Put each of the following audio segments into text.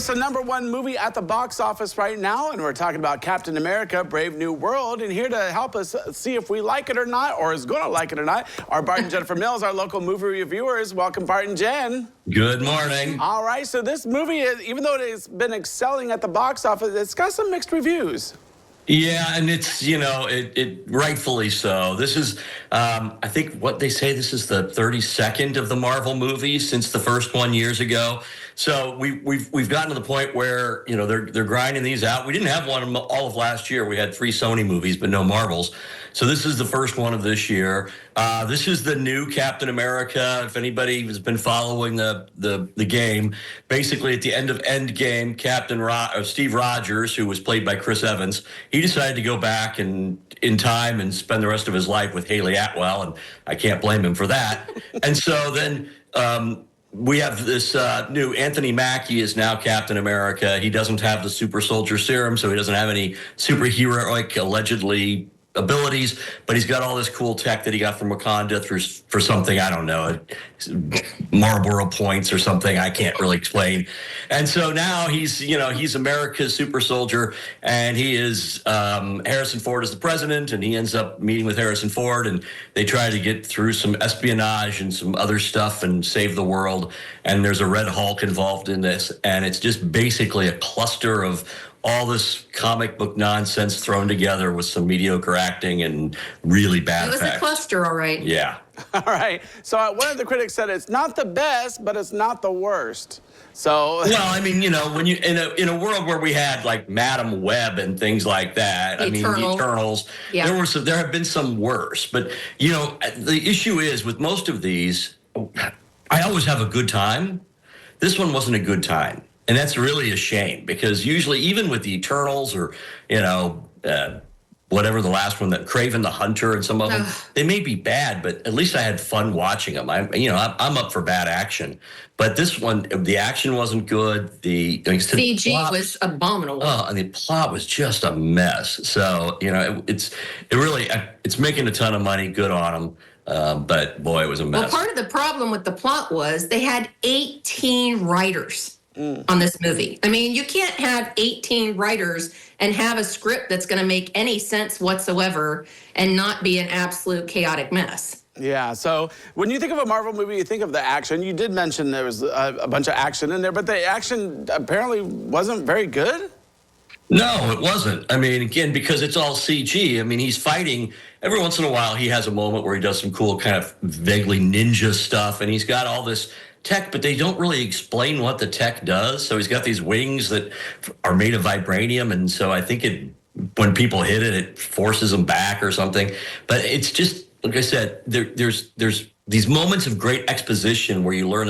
so #1 movie at the box office right now, and we're talking about Captain America, Brave New World. And here to help us see if we like it or not, or is going to like it or not, are Bart and Jennifer Mills, our local movie reviewers. Welcome, Bart and Jen. Good morning. All right, so this movie, even though it has been excelling at the box office, it's got some mixed reviews. Yeah, and it's, it rightfully so. This is, I think what they say, this is the 32nd of the Marvel movies since the first one years ago. So we've gotten to the point where, they're grinding these out. We didn't have one all of last year. We had 3 Sony movies, but no Marvels. So this is the first one of this year. This is the new Captain America. If anybody has been following the game, basically at the end of Endgame, Steve Rogers, who was played by Chris Evans, he decided to go back in time and spend the rest of his life with Haley Atwell, and I can't blame him for that. And so then we have this new Anthony Mackie is now Captain America. He doesn't have the super soldier serum, so he doesn't have any superheroic, allegedly, abilities, but he's got all this cool tech that he got from Wakanda for something, I don't know, Marlboro points or something I can't really explain. And so now he's America's super soldier, and he is Harrison Ford is the president, and he ends up meeting with Harrison Ford, and they try to get through some espionage and some other stuff and save the world. And there's a Red Hulk involved in this, and it's just basically a cluster of all this comic book nonsense thrown together with some mediocre acting and really bad effects. It was a cluster, all right. Yeah. All right. So one of the critics said it's not the best, but it's not the worst. So well, I mean, when you in a world where we had like Madam Web and things like that, the Eternals, yeah. there have been some worse. But the issue is with most of these, I always have a good time. This one wasn't a good time. And that's really a shame, because usually, even with the Eternals or, whatever the last one, that Kraven the Hunter and some of them, they may be bad, but at least I had fun watching them. I'm up for bad action. But this one, the action wasn't good. The CG was abominable. Oh, and the plot was just a mess. So, it's making a ton of money. Good on them. But boy, it was a mess. Well, part of the problem with the plot was they had 18 writers on this movie. I mean, you can't have 18 writers and have a script that's going to make any sense whatsoever and not be an absolute chaotic mess. Yeah, so when you think of a Marvel movie, you think of the action. You did mention there was a bunch of action in there, but the action apparently wasn't very good? No, it wasn't. I mean, again, because it's all CG. I mean, he's fighting. Every once in a while, he has a moment where he does some cool kind of vaguely ninja stuff, and he's got all this tech, but they don't really explain what the tech does. So he's got these wings that are made of vibranium, and so I think when people hit it, it forces them back or something. But it's just, like I said, there's these moments of great exposition where you learn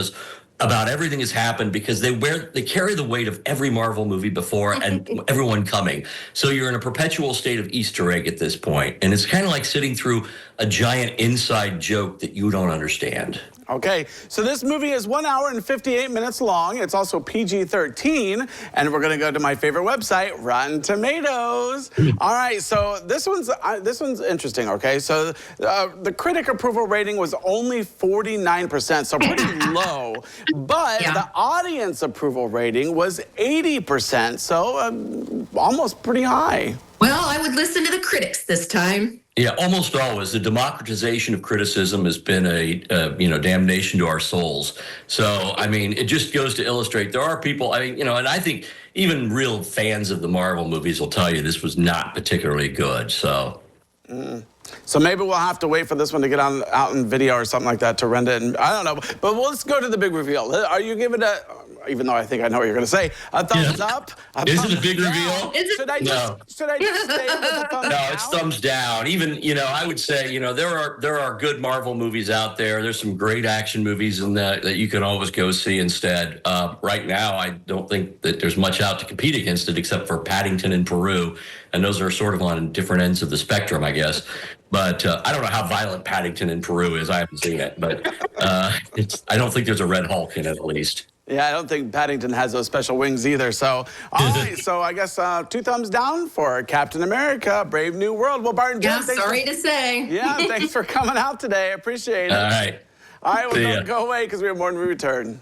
about everything that's happened, because they carry the weight of every Marvel movie before and everyone coming. So you're in a perpetual state of Easter egg at this point, and it's kind of like sitting through a giant inside joke that you don't understand. Okay, so this movie is 1 hour and 58 minutes long. It's also PG-13, and we're going to go to my favorite website, Rotten Tomatoes. All right, so this one's interesting. Okay, so the critic approval rating was only 49%, so pretty low. But the audience approval rating was 80%, so almost pretty high. Well, I would listen to the critics this time. Yeah, almost always. The democratization of criticism has been a damnation to our souls. So, I mean, it just goes to illustrate there are people, and I think even real fans of the Marvel movies will tell you this was not particularly good. So. So maybe we'll have to wait for this one to get out in video or something like that to render it. And I don't know, but let's go to the big reveal. Are you giving it even though I think I know what you're going to say, a thumbs up? Is it a big reveal? Should I just stay with the thumbs down? No, it's thumbs down. Even, I would say, there are good Marvel movies out there. There's some great action movies in that you can always go see instead. Right now, I don't think that there's much out to compete against it except for Paddington and Peru. And those are sort of on different ends of the spectrum, I guess. But I don't know how violent Paddington in Peru is. I haven't seen it. But I don't think there's a Red Hulk in it, at least. Yeah, I don't think Paddington has those special wings either. So, all right. So I guess 2 thumbs down for Captain America, Brave New World. Well, Bart and Jen, sorry to say. Yeah, thanks for coming out today. I appreciate it. All right. All right, well, don't go away because we have more when we return.